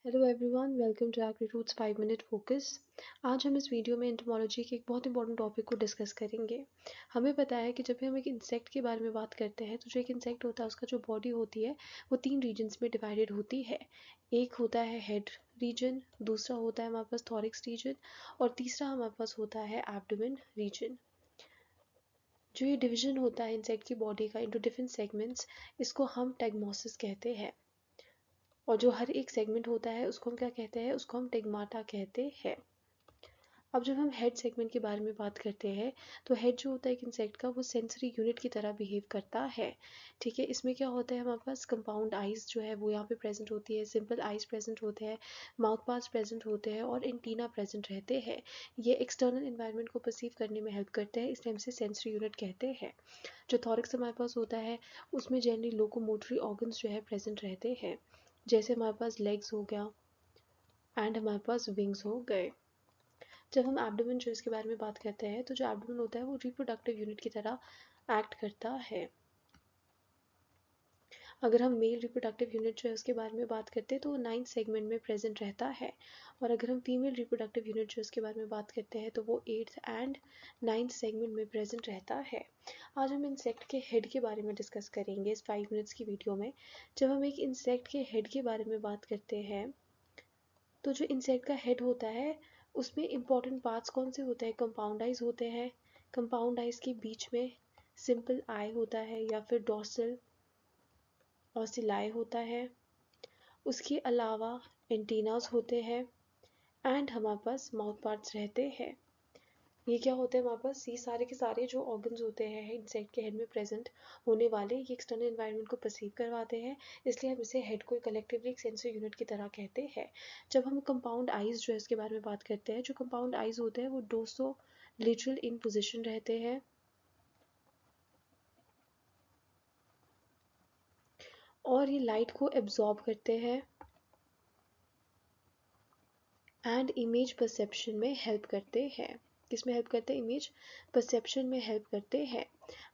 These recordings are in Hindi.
Hello everyone, welcome to Agri Roots 5 minute focus. आज हम इस वीडियो में एंटोमोलॉजी के एक बहुत इंपॉर्टेंट टॉपिक को डिस्कस करेंगे। हमें पता है कि जब भी हम एक इंसेक्ट के बारे में बात करते हैं तो जो एक इंसेक्ट होता है उसका जो बॉडी होती है वो 3 रीजन्स में डिवाइडेड होती है। एक होता है हेड रीजन, दूसरा होता है हमारे पास थॉरिक्स रीजन और तीसरा हमारे पास होता है एब्डोमेन रीजन। जो ये डिवीजन होता है इंसेक्ट की बॉडी का इंटू डिफरेंट सेगमेंट्स, इसको हम टेगमोसिस कहते हैं। और जो हर एक सेगमेंट होता है उसको हम क्या कहते हैं, उसको हम टेगमाटा कहते हैं। अब जब हम हेड सेगमेंट के बारे में बात करते हैं तो हेड जो होता है एक इंसेक्ट का वो सेंसरी यूनिट की तरह बिहेव करता है। ठीक है, इसमें क्या होता है, हमारे पास कंपाउंड आइज जो है वो यहाँ पे प्रेजेंट होती है, सिंपल आइज प्रेजेंट होते हैं, माउथ पार्ट्स प्रेजेंट होते हैं और एंटीना प्रेजेंट रहते हैं। ये एक्सटर्नल इन्वायरमेंट को परसीव करने में हेल्प करते हैं, इसलिए हम इसे सेंसरी यूनिट कहते हैं। जो थॉरिक्स हमारे पास होता है उसमें जनरली लोकोमोटरी ऑर्गन्स जो है प्रेजेंट रहते हैं, जैसे हमारे पास लेग्स हो गया एंड हमारे पास विंग्स हो गए। जब हम एब्डोमेन जो इसके बारे में बात करते हैं तो जो एब्डोमेन होता है वो रिप्रोडक्टिव यूनिट की तरह एक्ट करता है। अगर हम मेल रिप्रोडक्टिव यूनिट जो है उसके बारे में बात करते हैं तो वो 9th सेगमेंट में प्रेजेंट रहता है। और अगर हम फीमेल रिप्रोडक्टिव यूनिट जो उसके बारे में बात करते हैं तो वो 8th एंड 9th सेगमेंट में प्रेजेंट रहता है। आज हम इंसेक्ट के हेड के बारे में डिस्कस करेंगे इस 5 मिनट्स की वीडियो में। जब हम एक इंसेक्ट के हेड के बारे में बात करते हैं तो जो इंसेक्ट का हेड होता है उसमें इंपॉर्टेंट पार्ट्स कौन से होते हैं, कंपाउंड आइज होते हैं। कंपाउंड आइज के बीच में सिंपल आई होता है या फिर डॉर्सल ऑसिलाई होता है। उसके अलावा एंटीनास होते हैं एंड हमारे पास माउथ पार्ट्स रहते हैं। ये क्या होते हैं, हमारे पास ये सारे के सारे जो ऑर्गन्स होते हैं इंसेक्ट के हेड में प्रेजेंट होने वाले, ये एक्सटर्नल एनवायरनमेंट को परसीव करवाते हैं, इसलिए हम इसे हेड को कलेक्टिवली एक सेंसरी यूनिट की तरह कहते हैं। जब हम कंपाउंड आइज जो है इसके बारे में बात करते हैं, जो कंपाउंड आइज होते हैं वो डोसो लिटरल इन पोजिशन रहते हैं और ये लाइट को एब्जॉर्ब करते हैं एंड इमेज परसेप्शन में हेल्प करते हैं। किस में हेल्प करते हैं, इमेज परसेप्शन में हेल्प करते हैं।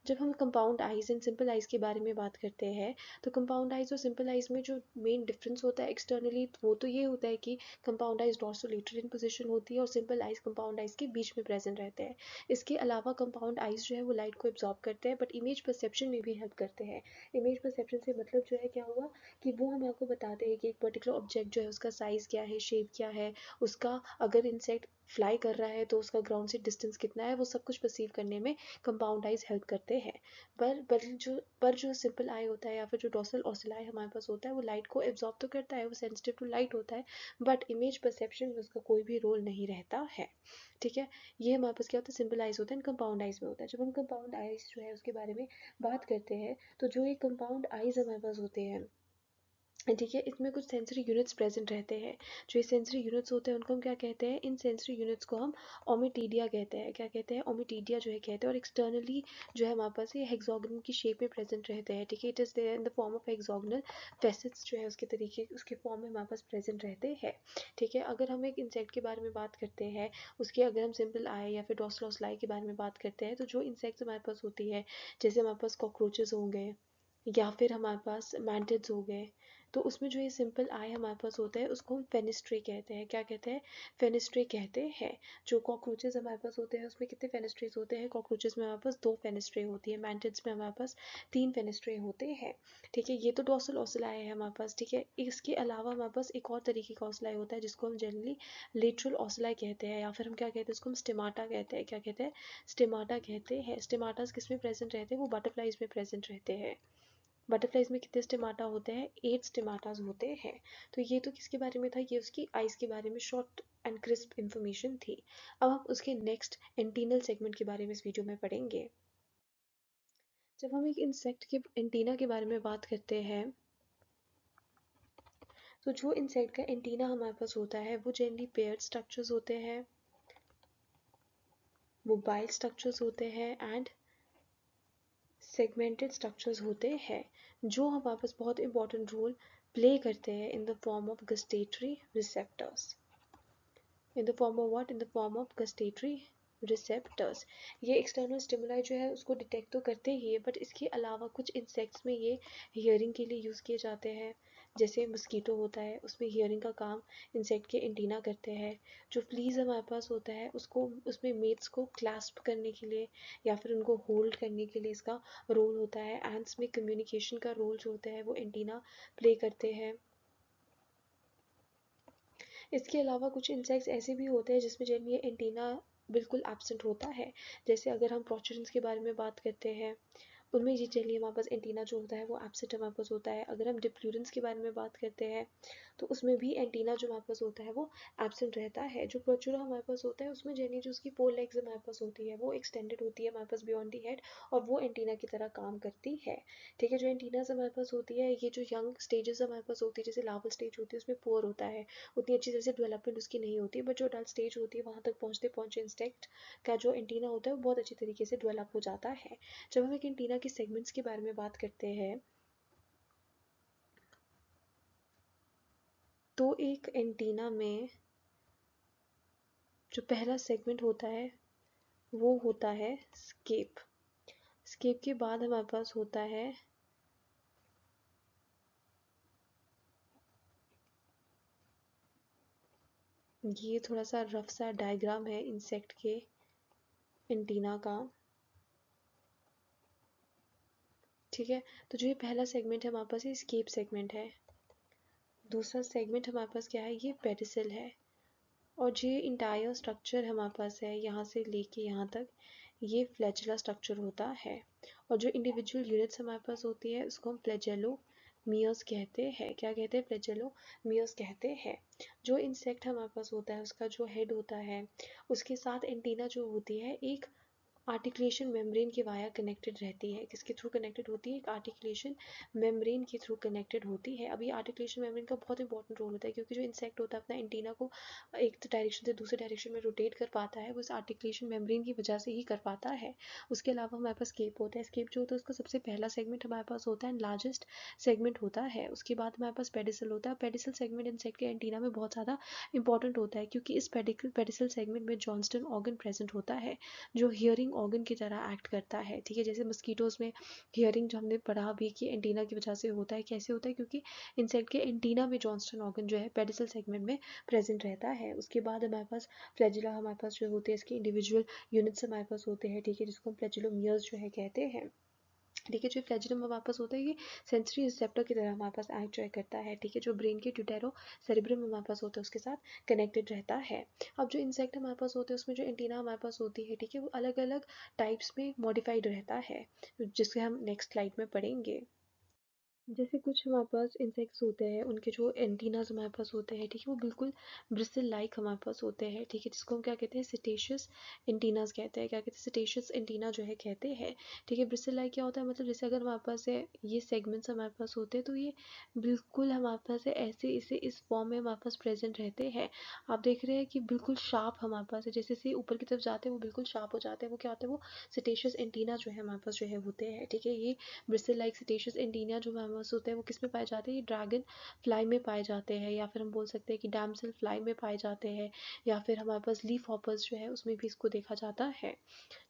जब हम compound eyes and simple eyes के बारे में बात करते हैं तो कंपाउंड आइज और सिंपल आइज में जो मेन डिफरेंस होता है एक्सटर्नली वो तो ये होता है कि कंपाउंड आइज डॉर्सोलेटरल इन पोजीशन होती है और सिंपल आइज कंपाउंड आइज के बीच में प्रेजेंट रहते हैं। इसके अलावा कंपाउंड आइज जो है वो लाइट को एब्जॉर्ब करते हैं बट इमेज परसेप्शन में भी हेल्प करते हैं। इमेज परसेप्शन से मतलब जो है क्या हुआ कि वो हम आपको बताते हैं कि एक पर्टिकुलर ऑब्जेक्ट जो है उसका साइज क्या है, शेप क्या है, उसका अगर इंसेक्ट फ्लाई कर रहा है तो उसका ग्राउंड से डिस्टेंस कितना है, वो सब कुछ परसीव करने में कंपाउंड आइज हेल्प करते हैं। पर जो सिंपल आई होता है या फिर जो डॉर्सल ऑसिलाई हमारे पास होता है वो लाइट को एब्जॉर्ब तो करता है, वो सेंसिटिव टू लाइट होता है बट इमेज परसेप्शन में उसका कोई भी रोल नहीं रहता है। ठीक है, ये हमारे पास क्या होता है, सिंपल आइज होता है, कंपाउंड आइज में होता है। जब हम कंपाउंड आइज जो है उसके बारे में बात करते हैं तो जो ये कंपाउंड आइज हमारे पास होते हैं, ठीक है, इसमें कुछ सेंसरी यूनिट्स प्रेजेंट रहते हैं। जो ये सेंसरी यूनिट्स होते हैं उनको हम क्या कहते हैं, इन सेंसरी यूनिट्स को हम ओमिटीडिया कहते हैं। क्या कहते हैं, ओमिटीडिया जो है कहते हैं। और एक्सटर्नली जो है हमारे पास ये हेक्सागोनल की शेप में प्रेजेंट रहते हैं। ठीक है, it is there in the form of hexagonal facets जो है उसके तरीके उसके फॉर्म में हमारे पास प्रेजेंट रहते हैं। ठीक है, अगर हम एक इंसेक्ट के बारे में बात करते हैं, उसके अगर हम सिंपल आई या फिर डॉर्सलोसलाई के बारे में बात करते हैं तो जो इंसेक्ट्स हमारे पास होती है, जैसे हमारे पास कॉकरोचेस होंगे या फिर हमारे पास मैंटिड्स हो गए, तो उसमें जो ये सिंपल आई हमारे पास होता है उसको हम फेनिस्ट्रे कहते हैं। क्या कहते हैं, फेनिस्ट्रे कहते हैं। जो कॉकरोचेस हमारे पास होते हैं उसमें कितने फेनिस्ट्रेस होते हैं, कॉकरोचेस में हमारे पास 2 फेनिस्ट्रे होती है, मैंटिड्स में हमारे पास 3 फेनिस्ट्रे होते हैं। ठीक है, ये तो डॉर्सल ऑसिलाई है हमारे पास। ठीक है, इसके अलावा हमारे पास एक और तरीके का ऑसिलाई होता है जिसको हम जनरली लेटरल ऑसिलाई कहते हैं या फिर हम क्या कहते हैं, उसको हम स्टिमाटा कहते हैं। क्या कहते हैं, स्टिमाटा कहते हैं। स्टिमाटास किस में प्रेजेंट रहते हैं, वो बटरफ्लाइज में प्रेजेंट रहते हैं। बटरफ्लाइज में कितने स्टिमाटा होते हैं, 8 स्टिमाटास होते हैं। तो ये तो किसके बारे में था, ये उसकी आइज के बारे में शॉर्ट एंड क्रिस्प इंफॉर्मेशन थी। अब हम उसके नेक्स्ट एंटीनल सेगमेंट के बारे में इस वीडियो में पढ़ेंगे। जब हम एक इंसेक्ट के एंटीना के बारे में बात करते हैं तो जो इंसेक्ट का एंटीना हमारे पास होता है वो जनरली पेयर्ड स्ट्रक्चर्स होते हैं, मोबाइल स्ट्रक्चर्स होते हैं एंड सेगमेंटेड स्ट्रक्चर्स होते हैं, जो हमारे पास बहुत इंपॉर्टेंट रोल प्ले करते हैं इन the form of gustatory receptors. In the form of what, in the form of gustatory receptors. ये एक्सटर्नल स्टिमुलाई जो है उसको डिटेक्ट तो करते ही है बट इसके अलावा कुछ इंसेक्ट्स में ये हियरिंग के लिए यूज़ किए जाते हैं, जैसे मस्कीटो होता है उसमें हियरिंग का काम इंसेक्ट के एंटीना करते हैं। जो फ्लीज हमारे पास होता है उसको उसमें मेट्स को क्लास्प करने के लिए या फिर उनको होल्ड करने के लिए इसका रोल होता है। एंड्स में कम्युनिकेशन का रोल जो होता है वो एंटीना प्ले करते हैं। इसके अलावा कुछ इंसेक्ट्स ऐसे भी होते हैं जिसमें जिनमें एंटीना बिल्कुल एब्सेंट होता है। जैसे अगर हम प्रोचुरेंस के बारे में बात करते हैं उनमें ये चलिए हमारे पास एंटीना जो होता है वो एब्सेंट हमारे पास होता है। अगर हम डिप्लूरेंस के बारे में बात करते हैं तो उसमें भी एंटीना जो हमारे पास होता है वो एब्सेंट रहता है। जो प्रोचुरा हमारे पास होता है उसमें जैनी जो उसकी 4 लेग्स हमारे पास होती है वो एक्सटेंडेड होती है हमारे पास बियॉन्ड दी हेड और वो एंटीना की तरह काम करती है। ठीक है, जो एंटीनाज हमारे पास होती है ये जो यंग स्टेजेस हमारे पास होती है जैसे लार्वल स्टेज होती है उसमें पोअर होता है, उतनी अच्छी तरह से डेवलपमेंट उसकी नहीं होती। बट जो अडल्ट स्टेज होती है वहाँ तक पहुँचते पहुँचे इंसेक्ट का जो एंटीना होता है वो बहुत अच्छी तरीके से डेवलप हो जाता है। जब हम एक एंटीना के सेगमेंट्स के बारे में बात करते हैं तो एक एंटीना में जो पहला सेगमेंट होता है वो होता है स्केप। स्केप के बाद हमारे पास होता है ये थोड़ा सा रफ सा डायग्राम है इंसेक्ट के एंटीना का। ठीक है, तो जो ये पहला सेगमेंट है हमारे पास ये स्केप सेगमेंट है। दूसरा सेगमेंट हमारे पास क्या है, ये पेडिसल है। और जो इंटायर स्ट्रक्चर हमारे पास है यहाँ से लेके यहाँ तक ये फ्लैचुला स्ट्रक्चर होता है। और जो इंडिविजुअल यूनिट्स हमारे पास होती है उसको हम फ्लैजेलो मियर्स कहते हैं। क्या कहते हैं, फ्लैजेलो मियर्स कहते हैं। जो इंसेक्ट हमारे पास होता है उसका जो हेड होता है उसके साथ एंटीना जो होती है एक आर्टिकुलेशन मेम्ब्रेन के वाया कनेक्टेड रहती है। किसके थ्रू कनेक्टेड होती है, एक आर्टिकुलेशन मेम्ब्रेन के थ्रू कनेक्टेड होती है। अब ये आर्टिकुलेशन मेम्ब्रेन का बहुत इंपॉर्टेंट रोल होता है क्योंकि जो इंसेक्ट होता है अपना एंटीना को एक डायरेक्शन से दूसरे डायरेक्शन में रोटेट कर पाता है वो इस आर्टिकुलेशन मेम्ब्रेन की वजह से ही कर पाता है। उसके अलावा हमारे पास स्केप होता है। स्केप जो होता है उसका सबसे पहला सेगमेंट हमारे पास होता है, लार्जेस्ट सेगमेंट होता है। उसके बाद हमारे पास पेडिसल होता है। पेडिसल सेगमेंट इंसेक्ट के एंटीना में बहुत ज़्यादा इंपॉर्टेंट होता है क्योंकि इस पेडिसल सेगमेंट में जॉन्स्टन ऑर्गन प्रेजेंट होता है जो हियरिंग ऑर्गन की तरह एक्ट करता है। ठीक है, जैसे मस्कीटोज में हियरिंग जो हमने पढ़ा भी कि एंटीना की वजह से होता है। कैसे होता है, क्योंकि इंसेक्ट के एंटीना में जॉन्स्टन ऑर्गन जो है पेडिसल सेगमेंट में प्रेजेंट रहता है। उसके बाद हमारे पास फ्लैजिला हमारे पास जो होते हैं इसके इंडिविजुअल यूनिट्स हमारे पास होते हैं। ठीक है, जिसको हम फ्लैजिलोमियर्स जो है कहते हैं। ठीक है, जो फ्लैजिलम में वापस होता है ये सेंसरी रिसेप्टर की तरह हमारे पास एक्ट जो करता है। ठीक है, जो ब्रेन के ट्यूटेरो सेरिब्रम में हमारे पास होता है उसके साथ कनेक्टेड रहता है। अब जो इंसेक्ट हमारे पास होते हैं उसमें जो एंटीना हमारे पास होती है ठीक है वो अलग अलग टाइप्स में मॉडिफाइड रहता है जिससे हम नेक्स्ट स्लाइड में पढ़ेंगे। जैसे कुछ हमारे पास इंसेक्ट्स होते हैं उनके जो एंटीनाज हमारे पास होते हैं ठीक है वो बिल्कुल ब्रिसल लाइक हमारे पास होते हैं। ठीक है, जिसको हम क्या कहते हैं, सिटेशियस एंटीनाज कहते हैं। क्या कहते हैं, सिटेशियस एंटीना जो है कहते हैं। ठीक है, ब्रिसल लाइक क्या होता है, मतलब जैसे अगर हमारे पास है ये सेगमेंट्स हमारे पास होते हैं तो ये बिल्कुल हमारे पास है ऐसे इसे इस फॉर्म में हमारे पास प्रेजेंट रहते हैं। आप देख रहे हैं कि बिल्कुल शार्प हमारे पास है, जैसे से ऊपर की तरफ जाते हैं वो बिल्कुल शार्प हो जाते हैं। वो क्या होता है, वो सिटेशियस एंटीना जो है हमारे पास जो है होते हैं। ठीक है, ये ब्रिसल लाइक सिटेशियस एंटीना जो हमारे पास होते हैं वो किस में पाए जाते हैं, ये ड्रैगन फ्लाई में पाए जाते हैं, या फिर हम बोल सकते हैं कि डैमसेल फ्लाई में पाए जाते हैं, या फिर हमारे पास लीफ हॉपर्स जो है उसमें भी इसको देखा जाता है।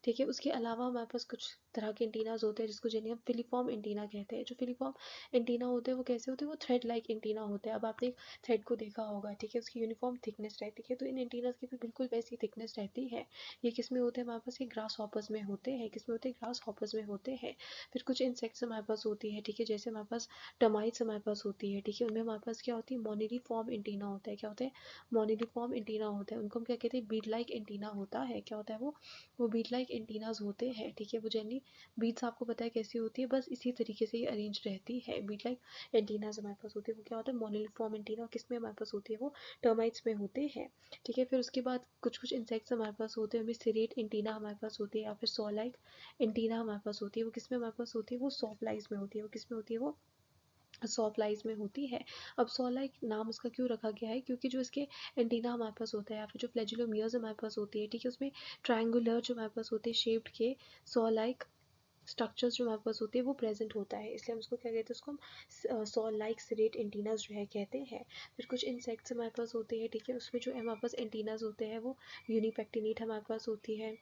ठीक है, उसके अलावा हमारे पास कुछ तरह के एंटीनाज होते हैं जिसको जिन्हें हम फिलीफॉर्म एंटीना कहते हैं। जो फिलीफॉर्म एंटीना होते हैं वो कैसे होते हैं, वो थ्रेड लाइक एंटीना होते हैं। अब आपने एक थ्रेड को देखा होगा, ठीक है, उसकी यूनिफॉर्म थिकनेस रहती है, तो इन एंटीनाज की भी बिल्कुल वैसी थिकनेस रहती है। ये किस में होते हैं, हमारे पास ये ग्रास हॉपर्स में होते हैं। किस में होते हैं, ग्रास हॉपर्स में होते हैं। फिर कुछ इंसेक्ट्स हमारे पास होती है, ठीक है, जैसे हमारे पास टर्माइट्स हमारे पास होती है। ठीक है, उनमें हमारे पास क्या होती है, मोनिलीफॉर्म एंटीना होता है। क्या होता है, मोनिलीफॉर्म एंटीना होता है। उनको हम क्या कहते हैं, बीड लाइक एंटीना होता है। क्या होता है वो बीट लाइक एंटीनाज होते हैं। ठीक है, वो जनरली बीट्स आपको पता है कैसी होती है, बस इसी तरीके से ये अरेंज रहती है। बीट लाइक एंटीनाज हमारे पास होती है, वो क्या होता है, मोनिलिफॉर्म एंटीना। किस में हमारे पास होती है, वो टर्माइट्स में होते हैं। ठीक है, फिर उसके बाद कुछ कुछ इंसेक्ट्स हमारे पास होते हैं, हमें सिरेट एंटीना हमारे पास होती है, या फिर सॉ लाइक एंटीना हमारे पास होती है। वो किस में हमारे पास होती है, वो सॉफ्लाइज में होती है। वो किस में होती है, वो सॉफ्लाइज में होती है। अब सॉ लाइक नाम उसका क्यों रखा गया है, क्योंकि जो इसके एंटीना हमारे पास होता है या फिर जो फ्लैजिलोमियर्स हमारे पास होती है, ठीक है, उसमें ट्रायंगुलर जो हमारे पास होते हैं शेप्ड के सॉ लाइक स्ट्रक्चर्स जो हमारे पास होते हैं वो प्रेजेंट होता है, इसलिए हम उसको क्या कहते हैं, उसको हम सॉ लाइक सिरेट एंटीनाज जो है कहते हैं। फिर कुछ इंसेक्ट्स हमारे पास होते हैं, ठीक है, उसमें जो हमारे पास एंटीनाज होते हैं वो यूनिपेक्टिनेट हमारे पास होती है।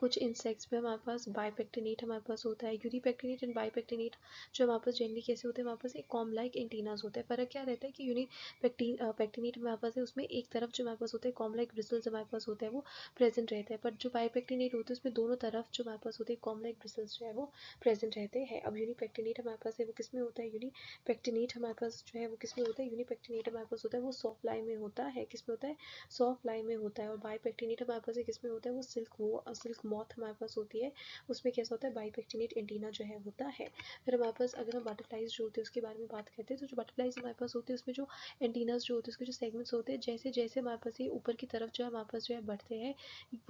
कुछ इंसेक्ट्स में हमारे पास बाइपेक्टिनेट हमारे पास होता है। यूनिपेक्टिनेट एंड बाइपेक्टिनेट जो हमारे पास जनरली कैसे होते हैं, हमारे पास एक कॉम लाइक एंटीनास होता है। फर्क क्या रहता है कि पेक्टिनेट हमारे पास है उसमें एक तरफ जो हमारे पास होता है कॉम लाइक ब्रिसल्स हमारे पास होता है वो प्रेजेंट रहता है, पर जो बाइपेक्टिनेट होता है उसमें दोनों तरफ जो हमारे पास होते हैं कॉम लाइक ब्रिसल्स जो है वो प्रेजेंट रहते हैं। अब यूनिपेक्टिनेट हमारे पास है वो किस में होता है, यूनिपेक्टिनेट हमारे पास जो है वो किस में होता है, यूनिपेक्टिनेट हमारे पास होता है वो सॉफ्ट फ्लाई में होता है। किस में होता है, सॉफ्ट फ्लाई में होता है। और बाइपेक्टिनेट हमारे पास किस में होता है, वो सिल्क मॉथ हमारे पास होती है, उसमें कैसा होता है बाइपेक्टिनेट एंटीना जो है होता है। फिर हमारे पास अगर हम बटरफ्लाइज जो होते हैं उसके बारे में बात करते हैं, तो जो बटरफ्लाइज हमारे पास होते हैं उसमें जो एंटीनास जो होते हैं उसके जो सेगमेंट्स होते हैं, जैसे जैसे हमारे पास ये ऊपर की तरफ जो है हमारे पास जो है बढ़ते हैं,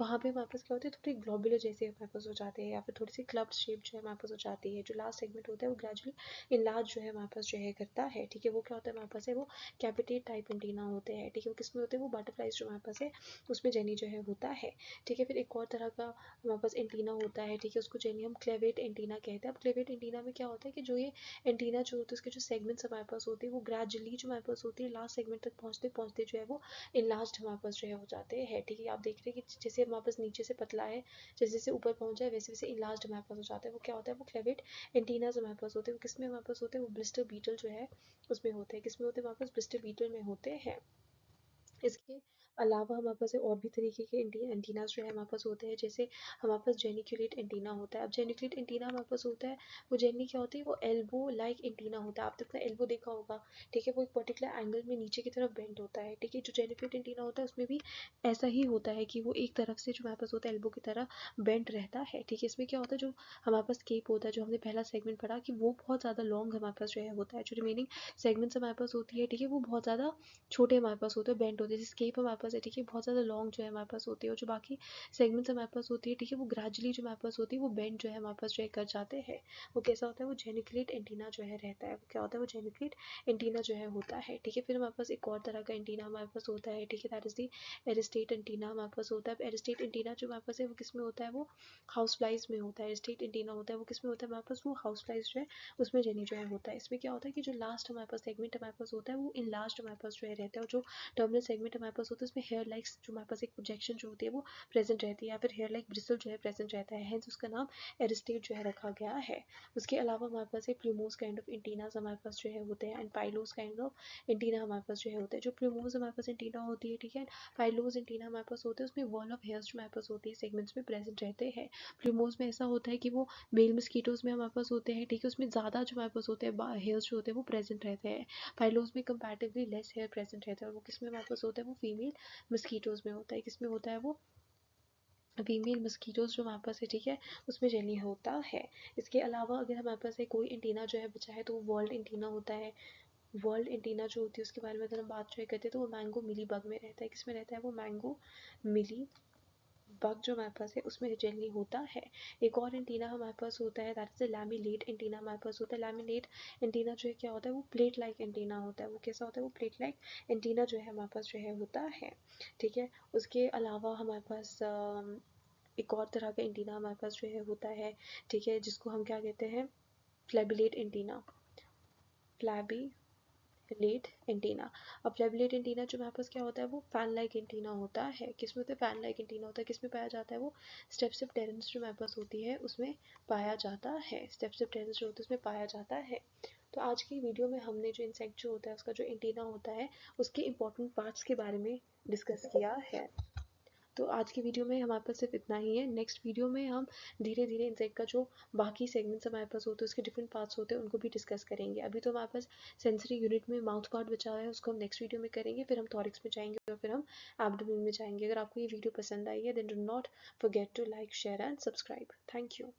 वहाँ पे हमारे पास क्या होते हैं थोड़े ग्लोबुलर जैसे हमारे पास हो जाते हैं, या फिर थोड़ी सी क्लब्ड शेप जो है हमारे पास हो जाती है। जो लास्ट सेगमेंट होता है वो ग्रेजुअली इनलार्ज जो है हमारे पास जो है करता है, ठीक है। वो क्या होता है हमारे पास है वो कैपिटेट टाइप एंटीना होते हैं, ठीक है। वो किस में होते हैं, वो बटरफ्लाइज जो हमारे पास है उसमें जेनी जो है होता है, ठीक है। फिर एक और तरह का हमारे पास एंटीना होता है, ठीक है, उसको जेनी हम क्लेवेट एंटीना कहते हैं। अब क्लेवेट एंटीना में क्या होता है कि जो ये एंटीना जो होते हैं उसके जो सेगमेंट्स हमारे पास होते हैं वो ग्रेजुअली जो हमारे पास होती है लास्ट सेगमेंट तक पहुंचते पहुंचते जो है वो इनलार्ज हमारे पास जो है हो जाते हैं, ठीक है। आप देख रहे हैं कि जैसे हमारे पास नीचे से पतला है, जैसे जैसे ऊपर पहुंच जाए वैसे वैसे इनलार्ज हमारे पास हो जाता है। वो क्या होता है, वो क्लेवेट एंटीनाज हमारे पास होते हैं। वो किसमें हमारे पास होते हैं, वो ब्रिस्टल बीटल जो है उसमें होते हैं। किसमें होते हैं, हमारे पास ब्रिस्टल बीटल में होते हैं। इसके अलावा हमारे पास और भी तरीके के एंटीनास जो है हमारे पास होते हैं, जैसे हमारे पास जेनिकुलेट एंटीना होता है। अब जेनिकुलेट एंटीना हमारे पास होता है वो जेनली क्या होती है, वो एल्बो लाइक एंटीना होता है। आपने अपना एल्बो देखा होगा, ठीक है, वो एक पर्टिकुलर एंगल में नीचे की तरफ बेंड होता है, ठीक है। जो जेनिकुलेट एंटीना होता है उसमें भी ऐसा ही होता है कि वो एक तरफ से जो हमारे पास होता है एल्बो की तरह बेंड रहता है, ठीक है। इसमें क्या होता है, जो हमारे पास केप होता है, जो हमने पहला सेगमेंट पढ़ा कि वो बहुत ज़्यादा लॉन्ग हमारे पास जो है होता है। जो रिमेनिंग सेगमेंट्स हमारे पास होती है, ठीक है, वो बहुत ज़्यादा छोटे हमारे पास होते हैं, बेंड होते हैं। जैसे स्केप हमारे पास है, ठीक है, बहुत ज़्यादा लॉन्ग जो है हमारे पास होती है, और जो बाकी सेगमेंट्स हमारे पास होती है, ठीक है, वो ग्रेजुअली जो हमारे पास होती है वो बेंड जो है हमारे पास जो है कर जाते हैं। वो कैसा होता है, वो जेनिकुलेट एंटीना जो है रहता है। वो क्या होता है, वो जेनिकुलेट एंटीना जो है होता है, ठीक है। फिर हमारे पास एक और तरह का एंटीना हमारे पास होता है, ठीक है, दैट इज दी एरिस्टेट एंटीना हमारे पास होता है। एरिस्टेट एंटीना जो हमारे पास है वो किस में होता है, वो हाउस फ्लाइज में होता है। एरिस्टेट एंटीना होता है वो किस में होता है हमारे पास, वो हाउस फ्लाइज जो है उसमें जेनी जो है होता है। इसमें क्या होता है कि जो लास्ट हमारे पास सेगमेंट हमारे पास होता है वो इन लास्ट हमारे पास जो है रहता है, और जो टर्मिनल सेगमेंट हमारे पास होता है उसमें हेयर लाइक्स जो हमारे पास एक प्रोजेक्शन जो होती है वो प्रेजेंट रहती है, या फिर हेयर लाइक ब्रिसल जो है प्रेजेंट रहता है, हेंस उसका नाम एरिस्टेट जो है रखा गया है। उसके अलावा हमारे पास एक प्लूमोस काइंड ऑफ एंटीनास हमारे पास जो है होते हैं, and Pylos kind of antenna हमारे पास जो है होते हैं। जो प्लूमोस हमारे पास एंटीना होती है, ठीक है, पाइलोस एंटीना हमारे पास होते हैं, उसमें वॉल ऑफ हेयर्स जो हमारे पास होती है सेगमेंट्स में प्रेजेंट रहते हैं। प्लूमोस में ऐसा होता है कि वो मेल मस्कीटोज में हमारे पास होते हैं, ठीक है, उसमें ज़्यादा जो हमारे पास होते हैं हेयर्स जो होते हैं वो प्रेजेंट रहते हैं। पाइलोस में कंपैरेटिवली लेस हेयर प्रेजेंट रहता है, और वो किस में हमारे पास होता है, वो फीमेल मस्कीटोज में होता है। किस में होता है, वो फीमेल मस्कीटोज जो हमारे पास है, ठीक है, उसमें जेली होता है। इसके अलावा अगर हमारे पास है कोई एंटीना जो है बचा है तो वो वर्ल्ड एंटीना होता है। वर्ल्ड एंटीना जो होती है उसके बारे में अगर हम बात जो है करते हैं तो वो मैंगो मिली बग में रहता है। किसमें रहता है, वो मैंगो मिली बग जो हमारे पास है उसमें जेनली होता है। एक और एंटीना हमारे पास होता है, दैट इज द लैमिलेट एंटीना हमारे पास होता है। लैमिलेट एंटीना जो है क्या होता है, वो प्लेट लाइक एंटीना होता है। वो कैसा होता है, वो प्लेट लाइक एंटीना जो है हमारे पास जो है होता है, ठीक है। उसके अलावा हमारे पास एक और तरह का एंटीना हमारे पास जो है होता है, ठीक है, जिसको हम क्या कहते हैं, फ्लैबिलेट एंटीना। फ्लैबिलेट एंटीना। अब फ्लैबिलेट एंटीना जो हमारे पास क्या होता है, वो फैन लाइक एंटीना होता है। किसमें होता है, फैन लाइक एंटीना होता है। किसमें पाया जाता है, वो स्टेप्सिप्टेरन्स जो हमारे पास होती है उसमें पाया जाता है। स्टेप्सिप्टेरन्स जो होती है उसमें पाया जाता है। तो आज की वीडियो में हमने जो इंसेक्ट जो होता है उसका जो एंटीना होता है उसके इंपॉर्टेंट पार्ट्स के बारे में डिस्कस किया है। तो आज की वीडियो में हमारे पास सिर्फ इतना ही है। नेक्स्ट वीडियो में हम धीरे धीरे इंसेक्ट का जो बाकी सेगमेंट्स हमारे पास होते हैं उसके डिफरेंट पार्ट्स होते हैं उनको भी डिस्कस करेंगे। अभी तो हमारे पास सेंसरी यूनिट में माउथ पार्ट बचा है, उसको हम नेक्स्ट वीडियो में करेंगे। फिर हम थॉरिक्स में जाएंगे और फिर हम एब्डोमेन में जाएंगे। अगर आपको ये वीडियो पसंद आई है then do not forget to like share and subscribe. Thank you.